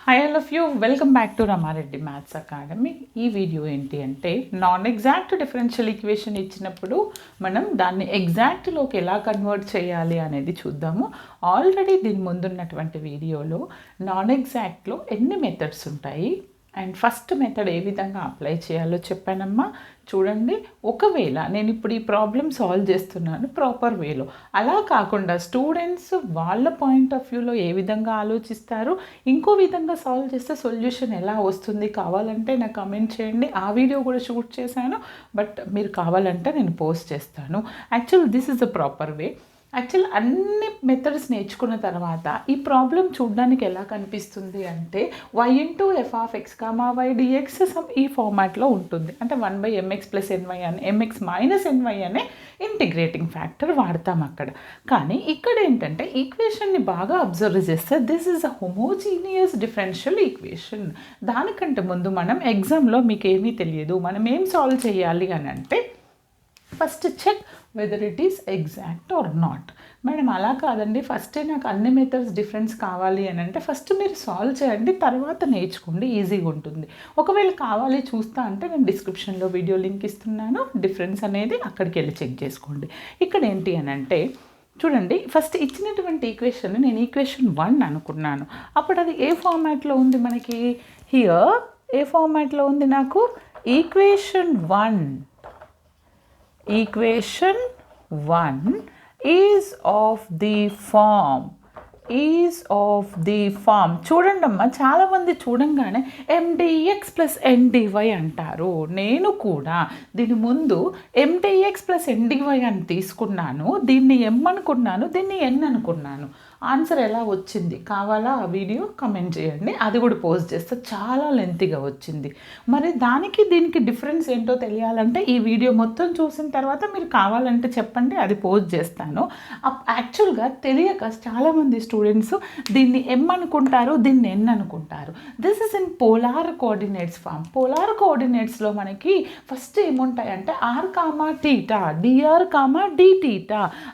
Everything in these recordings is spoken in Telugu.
Hi all of you welcome back to Rama Reddy maths academy. ఈ వీడియో ఏంటి అంటే నాన్ ఎగ్జాక్ట్ డిఫరెన్షియల్ ఈక్వేషన్ ఇచ్చినప్పుడు మనం దాన్ని ఎగ్జాక్ట్లోకి ఎలా కన్వర్ట్ చేయాలి అనేది చూద్దాము. ఆల్రెడీ దీని ముందున్నటువంటి వీడియోలో నాన్ ఎగ్జాక్ట్లో ఎన్ని మెథడ్స్ ఉంటాయి అండ్ ఫస్ట్ మెథడ్ ఏ విధంగా అప్లై చేయాలో చెప్పానమ్మా. చూడండి, ఒకవేళ నేను ఇప్పుడు ఈ ప్రాబ్లమ్ సాల్వ్ చేస్తున్నాను ప్రాపర్ వేలో, అలా కాకుండా స్టూడెంట్స్ వాళ్ళ పాయింట్ ఆఫ్ వ్యూలో ఏ విధంగా ఆలోచిస్తారు, ఇంకో విధంగా సాల్వ్ చేస్తే సొల్యూషన్ ఎలా వస్తుంది, కావాలంటే నాకు కమెంట్ చేయండి. ఆ వీడియో కూడా షూట్ చేశాను, బట్ మీరు కావాలంటే నేను పోస్ట్ చేస్తాను. Actual this is the proper way. Actual అన్ని మెథడ్స్ నేర్చుకున్న తర్వాత ఈ ప్రాబ్లం చూడడానికి ఎలా కనిపిస్తుంది అంటే y into f of x comma y dx some ఈ ఫార్మాట్లో ఉంటుంది. అంటే 1/mx + ny అని mx - ny అనే ఇంటిగ్రేటింగ్ ఫ్యాక్టర్ వాడతాం అక్కడ. కానీ ఇక్కడ ఏంటంటే ఈక్వేషన్ని బాగా అబ్జర్వ్ చేస్తే this is a homogeneous differential equation. దానికంటే ముందు మనం ఎగ్జామ్లో మీకు ఏమీ తెలియదు, మనం ఏం సాల్వ్ చేయాలి అని అంటే first check whether it is exact or not. Madam అలా కాదండి, ఫస్టే నాకు అన్ని మెథడ్స్ డిఫరెన్స్ కావాలి అని అంటే ఫస్ట్ మీరు సాల్వ్ చేయండి, తర్వాత నేర్చుకోండి, ఈజీగా ఉంటుంది. ఒకవేళ కావాలి చూస్తా అంటే నేను డిస్క్రిప్షన్లో వీడియో లింక్ ఇస్తున్నాను, డిఫరెన్స్ అనేది అక్కడికి వెళ్ళి చెక్ చేసుకోండి. ఇక్కడ ఏంటి అని అంటే చూడండి, ఫస్ట్ ఇచ్చినటువంటి ఈక్వేషన్ నేను ఈక్వేషన్ 1 అనుకున్నాను. అప్పుడు అది ఏ ఫార్మాట్లో ఉంది మనకి? హియర్ ఏ ఫార్మాట్లో ఉంది నాకు? Equation 1 is of the form చూడండి అమ్మా, చాలామంది చూడంగానే mdx + ndy అంటారు. నేను కూడా దీని ముందు mdx + ndy అని తీసుకున్నాను, దీన్ని m అనుకున్నాను, దీన్ని n అనుకున్నాను. ఆన్సర్ ఎలా వచ్చింది కావాలా ఆ వీడియో కమెంట్ చేయండి, అది కూడా పోస్ట్ చేస్తే చాలా లెంతీగా వచ్చింది. మరి దానికి దీనికి డిఫరెన్స్ ఏంటో తెలియాలంటే ఈ వీడియో మొత్తం చూసిన తర్వాత మీరు కావాలంటే చెప్పండి, అది పోస్ట్ చేస్తాను. యాక్చువల్గా తెలియక చాలామంది స్టూడెంట్స్ దీన్ని m అనుకుంటారు, దీన్ని n అనుకుంటారు. This is in polar coordinates form. Polar కోఆర్డినేట్స్లో మనకి ఫస్ట్ ఏముంటాయంటే r, θ, dr, dθ.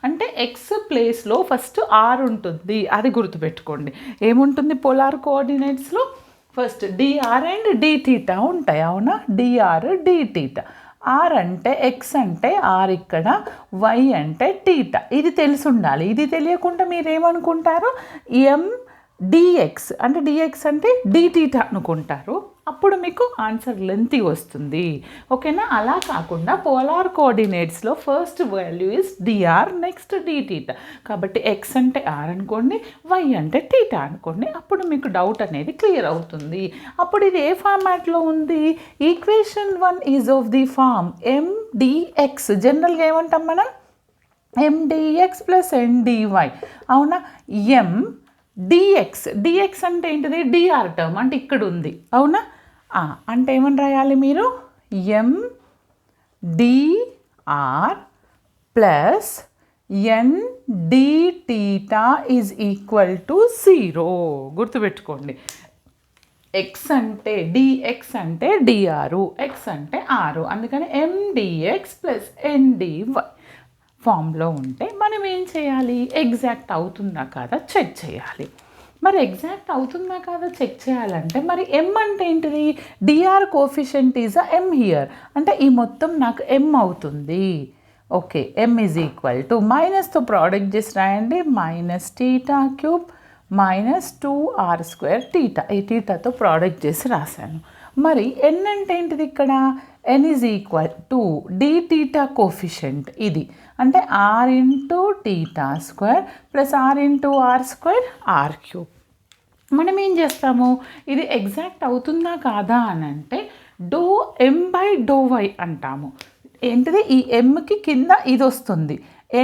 అంటే x ప్లేస్లో ఫస్ట్ r ఉంటుంది, అది గుర్తుపెట్టుకోండి. ఏముంటుంది పోలార్ కోఆర్డినేట్స్లో? ఫస్ట్ dr అండ్ dθ ఉంటాయి, అవునా? dr dθ. r అంటే x అంటే r ఇక్కడ, y అంటే θ. ఇది తెలిసి ఉండాలి. ఇది తెలియకుండా మీరు ఏమనుకుంటారు? dx అంటే dx అంటే dθ అనుకుంటారు. అప్పుడు మీకు ఆన్సర్ లెంతీ వస్తుంది, ఓకేనా? అలా కాకుండా పోలార్ కోఆర్డినేట్స్లో first value is dr, next dθ. కాబట్టి x అంటే r అనుకోండి, y అంటే θ అనుకోండి. అప్పుడు మీకు డౌట్ అనేది క్లియర్ అవుతుంది. అప్పుడు ఇది ఏ ఫార్మాట్లో ఉంది? Equation 1 is of the form mdx. జనరల్గా ఏమంటాం మనం? mdx + ndy, అవునా? dx అంటే ఏంటిది? dr టర్మ్ అంటే ఇక్కడ ఉంది, అవునా? అంటే ఏమని రాయాలి మీరు? mdr + ndθ is equal to 0. గుర్తుపెట్టుకోండి, x అంటే dx అంటే dr, x అంటే r, అందుకని mdx + ndy ఫామ్లో ఉంటే మనం ఏం చేయాలి? ఎగ్జాక్ట్ అవుతుందా కాదా చెక్ చేయాలి. మరి ఎగ్జాక్ట్ అవుతుందా కాదా చెక్ చేయాలంటే మరి m అంటే ఏంటిది? dr coefficient is m here, అంటే ఈ మొత్తం నాకు m అవుతుంది. Okay, m is equal to మైనస్తో ప్రోడక్ట్ చేసి రాయండి, -θ³ -2r²θ. ఈ θతో ప్రోడక్ట్ చేసి రాశాను. మరి n అంటే ఏంటిది ఇక్కడ? n is equal to dθ coefficient ఇది, అంటే r × θ² + r × r²r³. మనం ఏం చేస్తాము? ఇది ఎగ్జాక్ట్ అవుతుందా కాదా అని అంటే m/y అంటాము. ఏంటిది? ఈ mకి కింద ఇది వస్తుంది,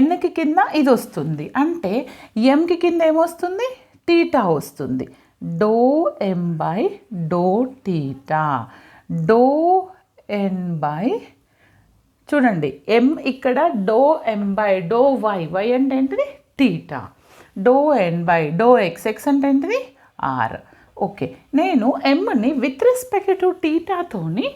nకి కింద ఇది వస్తుంది, అంటే mకి కింద ఏమొస్తుంది? θ వస్తుంది. m/θ చూడండి, m ఇక్కడ m/y, y అంటే ఏంటిది? θ. n/x అంటే ఏంటిది? r. ఓకే, నేను mని విత్ రెస్పెక్ట్ టు θతోని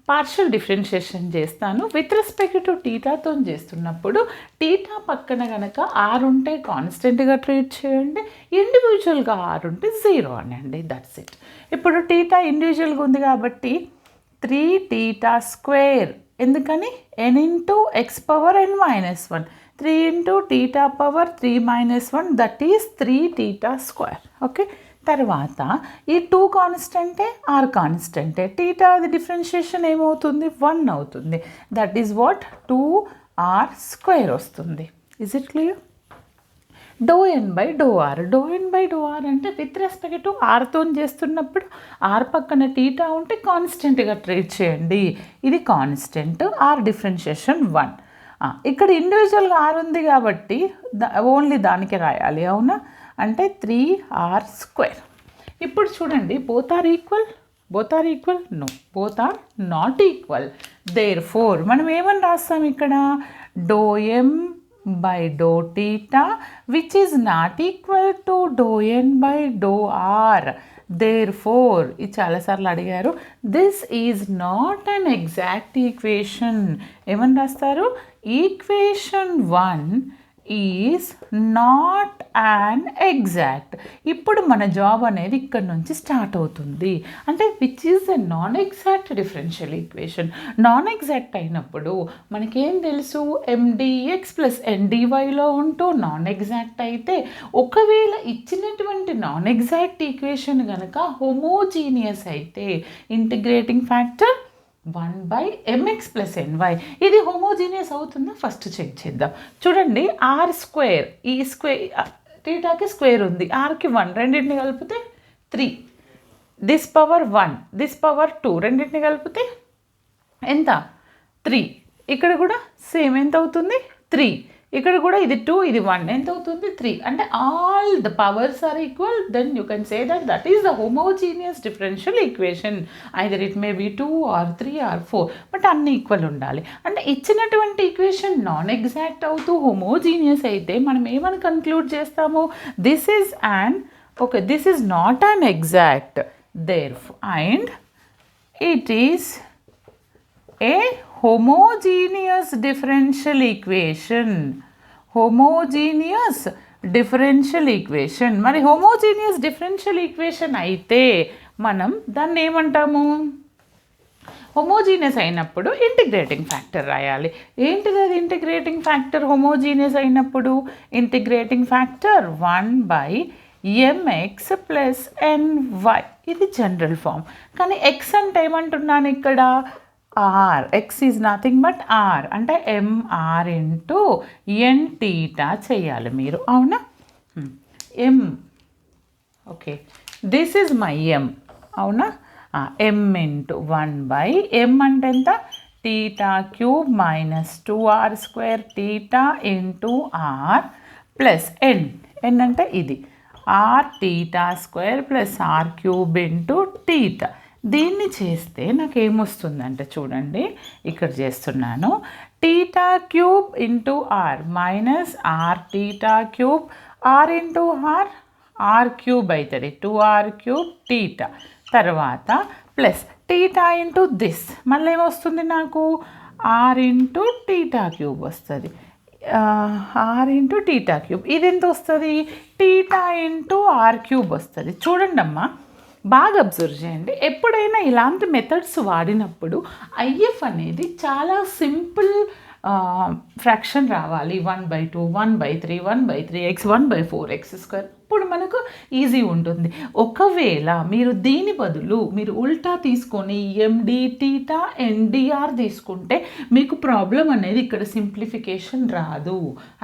పార్షియల్ డిఫరెన్షియేషన్ చేస్తాను విత్ రెస్పెక్ట్ టు టీటాతో చేస్తున్నప్పుడు టీటా పక్కన కనుక ఆర్ ఉంటే కాన్స్టెంట్గా ట్రీట్ చేయండి, ఇండివిజువల్గా ఆర్ ఉంటే 0 అనండి. That's it. ఇప్పుడు టీటా ఇండివిజువల్గా ఉంది కాబట్టి 3 టీటా స్క్వేర్, ఎందుకని n into x power n minus 1, 3 into theta power 3 minus 1, that is 3 theta square. Okay, తర్వాత ఈ 2 కాన్స్టెంటే ఆర్ కాన్స్టెంటే, టీటా అది డిఫరెన్షియేషన్ ఏమవుతుంది 1 అవుతుంది. That is what 2r square వస్తుంది. Is it clear? Do n by do r అంటే విత్ రెస్పెక్ట్ టు ఆర్తో చేస్తున్నప్పుడు ఆర్ పక్కన టీటా ఉంటే కాన్స్టెంట్గా ట్రీట్ చేయండి. ఇది కాన్స్టెంట్, ఆర్ డిఫరెన్షియేషన్ 1. ఇక్కడ ఇండివిజువల్గా ఆర్ ఉంది కాబట్టి ఓన్లీ దానికి రాయాలి, అవునా? అంటే 3r స్క్వేర్. ఇప్పుడు చూడండి, both are equal? No, both are not equal. Therefore మనం ఏమని రాస్తాం ఇక్కడ? Do m by do theta which is not equal to do n by do r. Therefore, ఇది చాలాసార్లు అడిగారు, this is not an exact equation. ఏమని రాస్తారు? Equation 1 is not an exact. ఇప్పుడు మన జాబ్ అనేది ఇక్కడ నుంచి స్టార్ట్ అవుతుంది. అంటే which is a non exact differential equation. Non exact అయినప్పుడు మనకేం తెలుసు? MDX ప్లస్ NDYలో ఉంటూ నాన్ ఎగ్జాక్ట్ అయితే, ఒకవేళ ఇచ్చినటువంటి నాన్ ఎగ్జాక్ట్ ఈక్వేషన్ కనుక హోమోజీనియస్ అయితే integrating factor 1/mx plus ny. ఇది హోమోజీనియస్ అవుతుందా? ఫస్ట్ చెక్ చేద్దాం. చూడండి, ఆర్ స్క్వేర్, ఈ స్క్వేర్ టీటాకి స్క్వేర్ ఉంది, ఆర్కి 1, రెండింటిని కలిపితే 3, దిస్ పవర్ 1, దిస్ పవర్ 2, రెండింటిని కలిపితే ఎంత? 3. ఇక్కడ కూడా సేమ్ ఎంత అవుతుంది? 3. ఇక్కడ కూడా ఇది 2, ఇది 1, ఎంత అవుతుంది? 3. అంటే all the powers are equal, then you can say that is the homogeneous differential equation. Either it may be 2 or 3 or 4, but అన్ని ఈక్వల్ ఉండాలి. అంటే ఇచ్చినటువంటి ఈక్వేషన్ నాన్ ఎగ్జాక్ట్ అవుతూ హోమోజీనియస్ అయితే మనం ఏమని కన్క్లూడ్ చేస్తాము? This is not an exact, and it is a homogeneous differential equation. మరి homogeneous differential equation అయితే మనం దాన్ని ఏమంటాము? హోమోజీనియస్ అయినప్పుడు ఇంటిగ్రేటింగ్ ఫ్యాక్టర్ రాయాలి. ఏంటిది అది ఇంటిగ్రేటింగ్ ఫ్యాక్టర్? హోమోజీనియస్ అయినప్పుడు integrating factor 1/mx plus ny. ఇది జనరల్ ఫామ్. కానీ x అంటే ఏమంటున్నాను ఇక్కడ? r. x is nothing but r, అంటే mr ఇంటూ n టీటా చేయాలి మీరు, అవునా? m, okay, this is my m, అవునా? m ఇంటూ 1/m అంటే ఎంత? Theta cube minus 2r square theta into r plus n అంటే ఇది r theta square plus r cube into theta. దీన్ని చేస్తే నాకు ఏమొస్తుందంటే, చూడండి ఇక్కడ చేస్తున్నాను, theta cube into r minus r theta cube, r into r cube అవుతుంది 2r క్యూబ్ టీటా. తర్వాత ప్లస్ టీటా ఇంటూ దిస్, మళ్ళీ ఏమొస్తుంది నాకు? ఆర్ ఇంటూ టీటా క్యూబ్ వస్తుంది, ఆర్ ఇంటూ టీటా క్యూబ్. ఇది ఎంత వస్తుంది? టీటా ఇంటూ ఆర్ క్యూబ్ వస్తుంది. చూడండి అమ్మా, బాగా అబ్జర్వ్ చేయండి. ఎప్పుడైనా ఇలాంటి మెథడ్స్ వాడినప్పుడు ఐఎఫ్ అనేది చాలా సింపుల్ ఫ్రాక్షన్ రావాలి. 1/2, 1/3, 1/3x, 1/4x². ఇప్పుడు మనకు ఈజీ ఉంటుంది. ఒకవేళ మీరు దీని బదులు మీరు ఉల్టా తీసుకొని MD టీటా NDR తీసుకుంటే మీకు ప్రాబ్లం అనేది ఇక్కడ సింప్లిఫికేషన్ రాదు.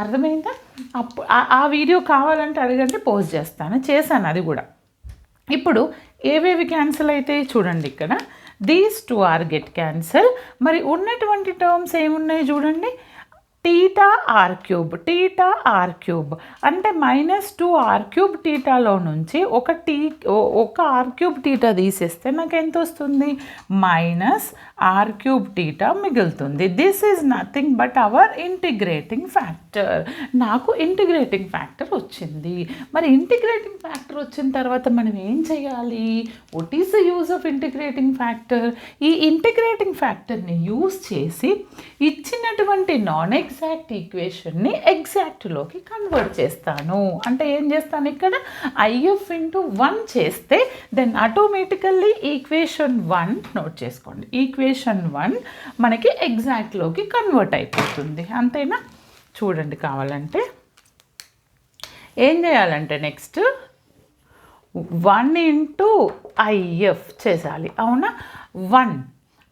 అర్థమైందా? అప్పుడు ఆ వీడియో కావాలంటే అడగండి, పోస్ట్ చేశాను అది కూడా. ఇప్పుడు ఏవేవి క్యాన్సిల్ అయితే చూడండి, ఇక్కడ దీస్ 2r గెట్ క్యాన్సిల్. మరి ఉన్నటువంటి టర్మ్స్ ఏమున్నాయి చూడండి, టీటా ఆర్ క్యూబ్ అంటే -2r³ టీటాలో నుంచి ఒక r³ టీటా తీసేస్తే నాకు ఎంత వస్తుంది? -r³ టీటా మిగులుతుంది. This is nothing but our integrating factor. నాకు ఇంటిగ్రేటింగ్ ఫ్యాక్టర్ వచ్చింది. మరి ఇంటిగ్రేటింగ్ ఫ్యాక్టర్ వచ్చిన తర్వాత మనం ఏం చేయాలి? What is the use of integrating factor? ఈ ఇంటిగ్రేటింగ్ ఫ్యాక్టర్ని యూజ్ చేసి ఇచ్చినటువంటి నాన్ ఎగ్జాక్ట్ ఈక్వేషన్ని ఎగ్జాక్ట్లోకి కన్వర్ట్ చేస్తాను. అంటే ఏం చేస్తాను? ఇక్కడ IF × 1 చేస్తే దెన్ ఆటోమేటికల్లీ ఈక్వేషన్ 1 నోట్ చేసుకోండి. ఈక్వేషన్ 1 మనకి ఎగ్జాక్ట్లోకి కన్వర్ట్ అయిపోతుంది. అంతేనా? చూడండి, కావాలంటే ఏం చేయాలంటే నెక్స్ట్ 1 × IF చేసాలి. అవునా?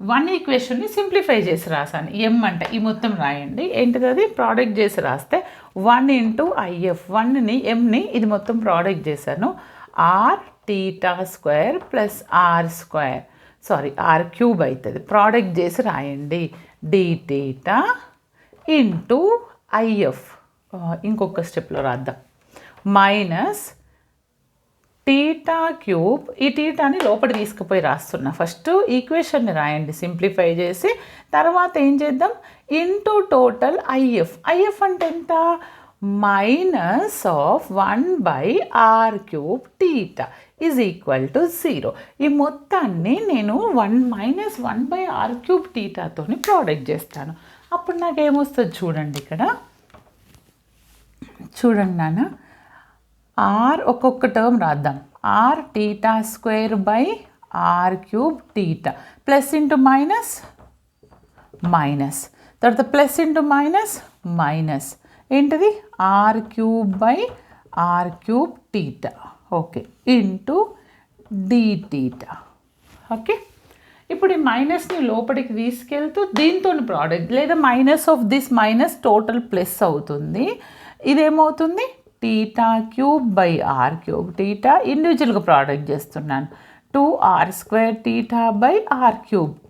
1 ఈక్వేషన్ని సింప్లిఫై చేసి రాసాను. M అంటే ఈ మొత్తం రాయండి. ఏంటిది? అది ప్రోడక్ట్ చేసి రాస్తే 1 × IF, 1ని Mని ఇది మొత్తం ప్రోడక్ట్ చేశాను. r² + r² అవుతుంది. ప్రోడక్ట్ చేసి రాయండి. dθ × IF. ఇంకొక స్టెప్లో రాద్దాం. -θ³ ఈ టీటాని లోపల తీసుకుపోయి రాస్తున్నా. ఫస్ట్ ఈక్వేషన్ని రాయండి సింప్లిఫై చేసి. తర్వాత ఏం చేద్దాం? ఇంటూ టోటల్ IF అంటే ఎంత? -1/r³ θ = 0. ఈ మొత్తాన్ని నేను 1/r³ θతోని ప్రోడక్ట్ చేస్తాను. అప్పుడు నాకు ఏమొస్తుంది చూడండి. ఇక్కడ చూడండి నాన్న, r ఒక్కొక్క టర్మ్ రాద్దాం. r θ² ప్లస్ ఇంటూ మైనస్, తర్వాత ప్లస్ ఇంటూ మైనస్ ఏంటిది? r³ okay into dθ. Okay, ఇప్పుడు ఈ మైనస్ని లోపలికి తీసుకెళ్తూ దీంతో ప్రోడక్ట్ లేదా -(దిస్) టోటల్ ప్లస్ అవుతుంది. ఇదేమవుతుంది? θ³ ఇండివిజువల్గా ప్రోడక్ట్ చేస్తున్నాను. 2r²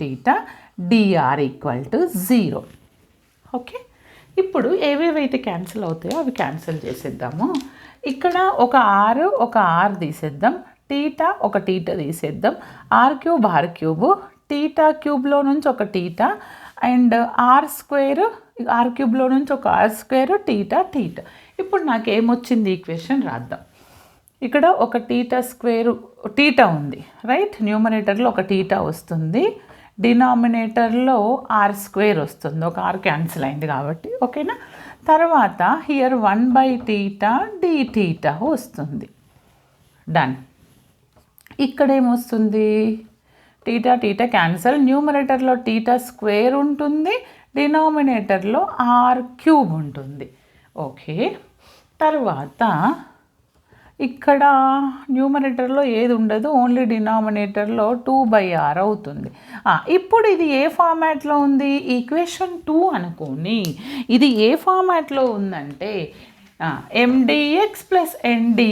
dr = 0. ఓకే, ఇప్పుడు ఏవేవైతే క్యాన్సిల్ అవుతాయో అవి క్యాన్సిల్ చేసేద్దాము. ఇక్కడ ఒక r తీసేద్దాం. ఒక θ తీసేద్దాం. r³ θ³ నుంచి ఒక θ అండ్ r² నుంచి ఒక r² θ. ఇప్పుడు నాకు ఏమొచ్చింది? ఈక్వేషన్ రాద్దాం. ఇక్కడ ఒక θ ఉంది, రైట్? న్యూమరేటర్లో ఒక θ వస్తుంది, డినామినేటర్లో r² వస్తుంది. ఒక r క్యాన్సిల్ అయింది కాబట్టి. ఓకేనా? తర్వాత హియర్ 1/θ dθ వస్తుంది. డన్. ఇక్కడ ఏమొస్తుంది? θ క్యాన్సల్. న్యూమరేటర్లో θ² ఉంటుంది, డినామినేటర్లో r³ ఉంటుంది. ఓకే, తర్వాత ఇక్కడ న్యూమరేటర్లో ఏది ఉండదు, ఓన్లీ డినామినేటర్లో 2/r అవుతుంది. ఇప్పుడు ఇది ఏ ఫార్మాట్లో ఉంది? ఈక్వేషన్ 2 అనుకోని ఇది ఏ ఫార్మాట్లో ఉందంటే mdx + ndy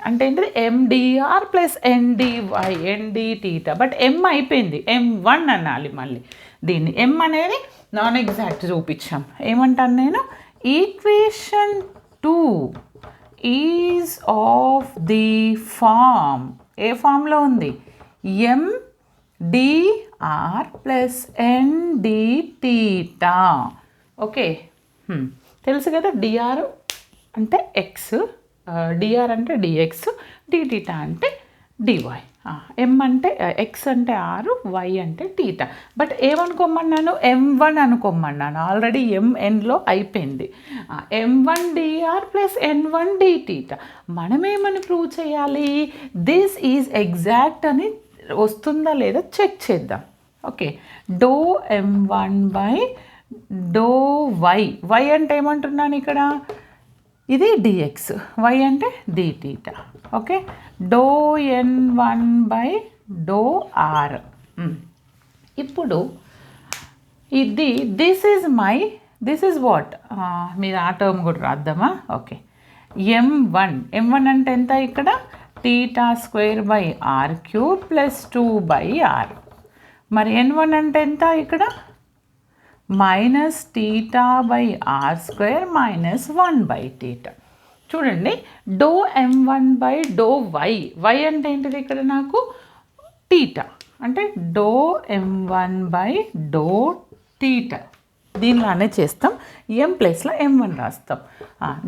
అంటే ఏంటిది? mdr + ndy ndθ. But m అయిపోయింది, m1 అనాలి మళ్ళీ. దీన్ని m అనేది నాన్ ఎగ్జాక్ట్ చూపించాం. ఏమంటాను నేను? Equation 2 is of the form. ఏ ఫామ్లో ఉంది? mdr + ndθ. ఓకే, తెలుసు కదా, dr అంటే x, dr అంటే dx, dθ అంటే dy. m అంటే x అంటే r, y అంటే θ. బట్ ఏమనుకోమన్నాను? m1 అనుకోమన్నాను. ఆల్రెడీ mnలో అయిపోయింది. m1 dr + n1 dθ. మనమేమని prove చేయాలి? దిస్ ఈజ్ ఎగ్జాక్ట్ అని వస్తుందా లేదా చెక్ చేద్దాం. Okay, ∂m1/∂y. y అంటే ఏమంటున్నాను ఇక్కడ? ఇది dx, y అంటే dθ. Okay, ∂n1/∂r. ఇప్పుడు ఇది దిస్ ఈజ్ వాట్? మీరు ఆ టర్మ్ కూడా రాద్దామా? ఓకే, m1 అంటే ఎంత? ఇక్కడ θ² r³ + 2/r. మరి n1 అంటే ఎంత? ఇక్కడ minus theta by r square minus 1/θ. చూడండి, do m1 by do y, y అంటే ఏంటిది ఇక్కడ నాకు టీటా, అంటే do m1 by do theta. దీనిలానే చేస్తాం, ఎం ప్లేస్లో m1 రాస్తాం.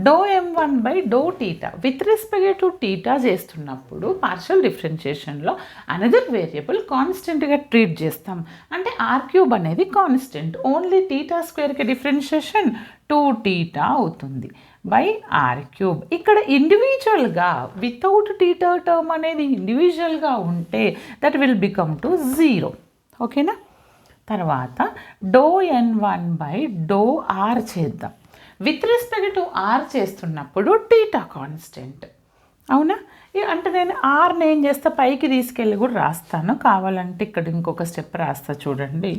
Do m1 by do theta with respect to theta చేస్తున్నప్పుడు పార్షియల్ డిఫరెన్షియేషన్లో అనదర్ వేరియబుల్ కాన్స్టెంట్గా ట్రీట్ చేస్తాం. అంటే r³ అనేది కాన్స్టెంట్, ఓన్లీ టీటా స్క్వేర్కి డిఫరెన్షియేషన్ 2θ అవుతుంది బై r³. ఇక్కడ ఇండివిజువల్గా వితౌట్ టీటా టర్మ్ అనేది ఇండివిజువల్గా ఉంటే దట్ విల్ బికమ్ టు 0. ఓకేనా? తర్వాత do n1 by do r చేద్దాం. విత్ రెస్పెక్ట్ టు ఆర్ చేస్తున్నప్పుడు టీటా కాన్స్టెంట్, అవునా? అంటే నేను ఆర్ని ఏం చేస్తా, పైకి తీసుకెళ్ళి కూడా రాస్తాను. కావాలంటే ఇక్కడ ఇంకొక స్టెప్ రాస్తా చూడండి.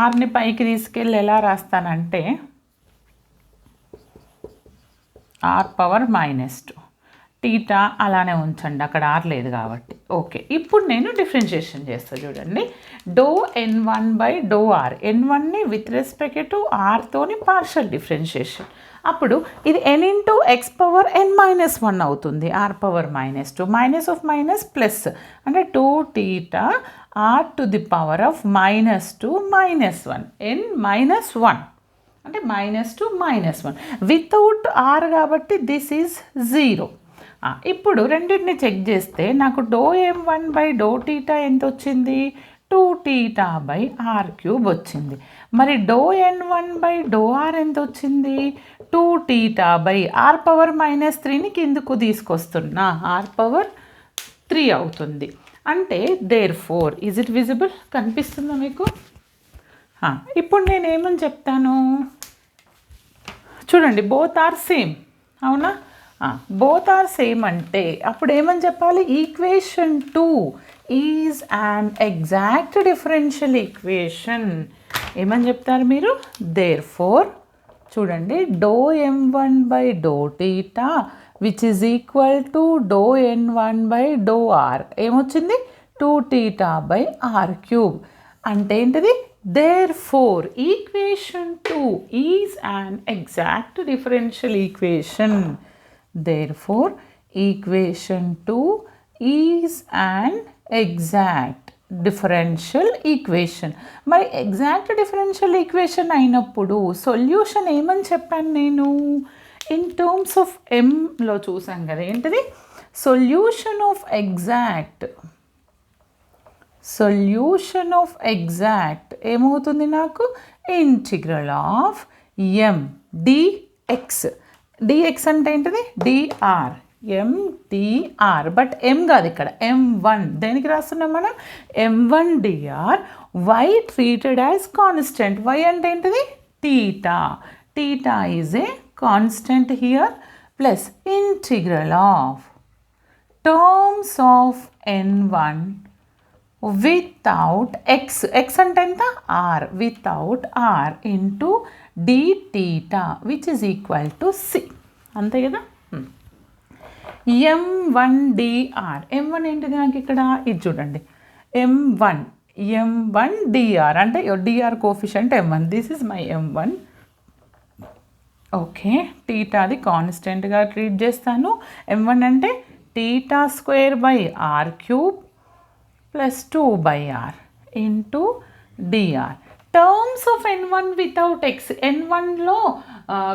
ఆర్ని పైకి తీసుకెళ్ళి ఎలా రాస్తానంటే r⁻². టీటా అలానే ఉంచండి, అక్కడ ఆర్ లేదు కాబట్టి. ఓకే, ఇప్పుడు నేను డిఫరెన్షియేషన్ చేస్తాను చూడండి. Do n1 by do r, n1ని విత్ రెస్పెక్ట్ టు ఆర్తోని పార్షియల్ డిఫరెన్షియేషన్. అప్పుడు ఇది n ఇంటూ x⁻n−1 అవుతుంది, r⁻². Minus of minus plus, అంటే 2θ r⁻² -2 n-1, అంటే -2 -1 వితౌట్ ఆర్ కాబట్టి దిస్ ఈజ్ 0. ఇప్పుడు రెండింటిని చెక్ చేస్తే నాకు do m1 by do theta ఎంత వచ్చింది, 2θ బై r³ వచ్చింది. మరి do n1 by do are ఎంత వచ్చింది, 2θ బై r⁻³ కిందకు తీసుకొస్తున్నా, r⁻³ అవుతుంది. అంటే therefore is it visible, కనిపిస్తుందా మీకు? ఇప్పుడు నేను ఏమని చెప్తాను చూడండి, బోత్ ఆర్ సేమ్, అవునా? బోత్ ఆర్ సేమ్ అంటే అప్పుడు ఏమని చెప్పాలి, equation 2 is an exact differential equation. ఏమని చెప్తారు మీరు? దేర్ ఫోర్ చూడండి, do m1 by do theta which is equal to do n1 by do r ఏమొచ్చింది, 2θ బై r³. అంటే ఏంటిది? Therefore, equation 2 is an exact differential equation. Therefore, equation 2 is an exact differential equation. మరి exact differential equation అయినప్పుడు సొల్యూషన్ ఏమని చెప్పాను నేను? ఇన్ టర్మ్స్ ఆఫ్ ఎంలో చూసాం కదా, ఏంటిది? సొల్యూషన్ ఆఫ్ ఎగ్జాక్ట్ ఏమవుతుంది నాకు? Integral of m dx. dx అంటే ఏంటిది? dr, m dr. But m కాదు ఇక్కడ, m1. దేనికి రాస్తున్నాం మనం? m1 dr. y treated as constant. y అంటే ఏంటిది? Theta. Theta is a constant here, plus integral of terms of n1 without x. x అంటే ఎంత? r. Without r into dθ which is equal to c. అంతే కదా? m1 dr. m1 ఏంటిది నాకు ఇక్కడ? ఇది చూడండి, m1 dr అంటే dr coefficient m1. This is my m1. Okay, టీటాది కాన్స్టెంట్గా ట్రీట్ చేస్తాను. m1 అంటే θ² by r³ plus 2/r into dr. Terms of n1 without x. n1లో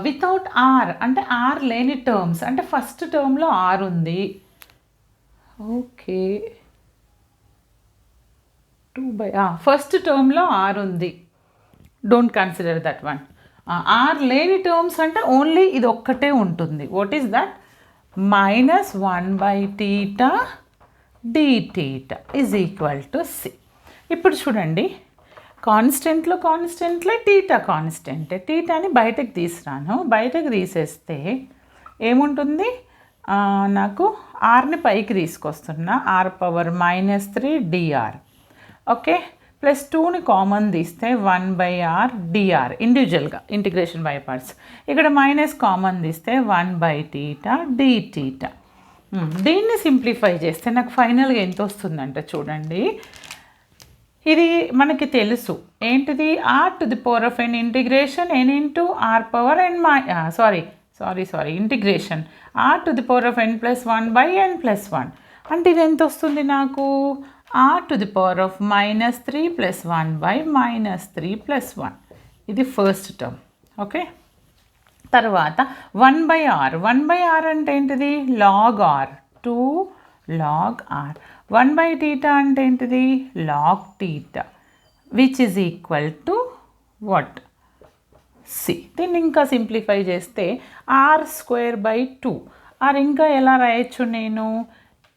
వితౌట్ r అంటే r లేని టర్మ్స్, అంటే ఫస్ట్ టర్మ్లో r ఉంది. ఓకే, ఫస్ట్ టర్మ్లో r ఉంది, don't consider that one. r లేని టర్మ్స్ అంటే ఓన్లీ ఇది ఒక్కటే ఉంటుంది. What is that? -1/θ dθ is equal to c. ఇప్పుడు చూడండి, కాన్స్టెంట్లే టీటా కాన్స్టెంటే. టీటాని బయటకు తీసుకురాను, బయటకు తీసేస్తే ఏముంటుంది నాకు? ఆర్ని పైకి తీసుకొస్తున్నా, r⁻³ dr. ఓకే, ప్లస్ 2ని కామన్ తీస్తే 1/r dr ఇండివిజువల్గా ఇంటిగ్రేషన్ బై పార్ట్స్. ఇక్కడ మైనస్ కామన్ తీస్తే 1/θ dθ. దీన్ని సింప్లిఫై చేస్తే నాకు ఫైనల్గా ఎంత వస్తుందంటే చూడండి, ఇది మనకి తెలుసు ఏంటిది r to the power of n integration n into r power n sorry integration r to the power of n plus 1 by n plus 1 అంటే ఇది ఎంత వస్తుంది నాకు r to the power of -3 plus 1 by -3 plus 1 ఇది ఫస్ట్ టర్మ్ ఓకే. తర్వాత 1/r అంటే ఏంటిది log r 2 log r 1/θ అంటే ఏంటిది log θ which is equal to what c. దీన్ని ఇంకా సింప్లిఫై చేస్తే r²/2 ఆర్ ఇంకా ఎలా రాయొచ్చు నేను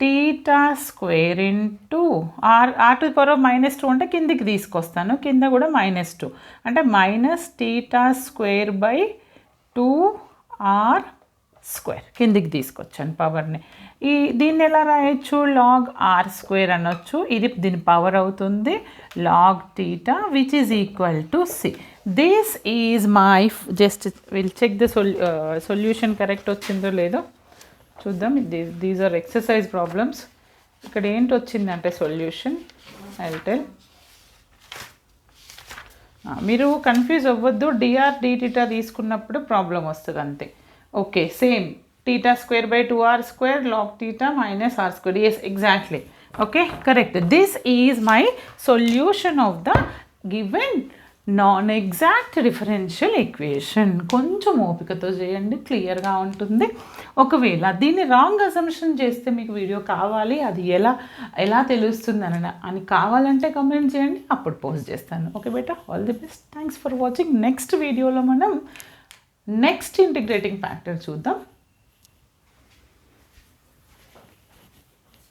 θ² into r to the power of -2 అంటే కిందికి తీసుకొస్తాను, కింద కూడా -2 అంటే -θ²/2r² కిందికి తీసుకొచ్చాను పవర్ని. దీన్ని ఎలా రాయొచ్చు log r² అనొచ్చు, ఇది దీని పవర్ అవుతుంది log θ which is equal to c. This is my just will చెక్ ద సొల్యూషన్ కరెక్ట్ వచ్చిందో లేదో చూద్దాం. These are exercise problems. ఇక్కడ ఏంటి వచ్చిందంటే సొల్యూషన్ ఐ విల్ టెల్. మీరు కన్ఫ్యూజ్ అవ్వద్దు, dr dθ తీసుకున్నప్పుడు ప్రాబ్లం వస్తుంది అంతే. Okay same θ²/2r² log θ -r². yes exactly okay correct. this is my solution of the given non-exact differential equation. కొంచెం ఓపికతో చేయండి, క్లియర్గా ఉంటుంది. ఒకవేళ దీన్ని రాంగ్ అసంప్షన్ చేస్తే మీకు వీడియో కావాలి, అది ఎలా తెలుస్తుంది అని కావాలంటే కమెంట్ చేయండి, అప్పుడు పోస్ట్ చేస్తాను. Okay beta, all the best, thanks for watching. Next వీడియోలో మనం నెక్స్ట్ ఇంటిగ్రేటింగ్ ఫ్యాక్టర్ చూద్దాం.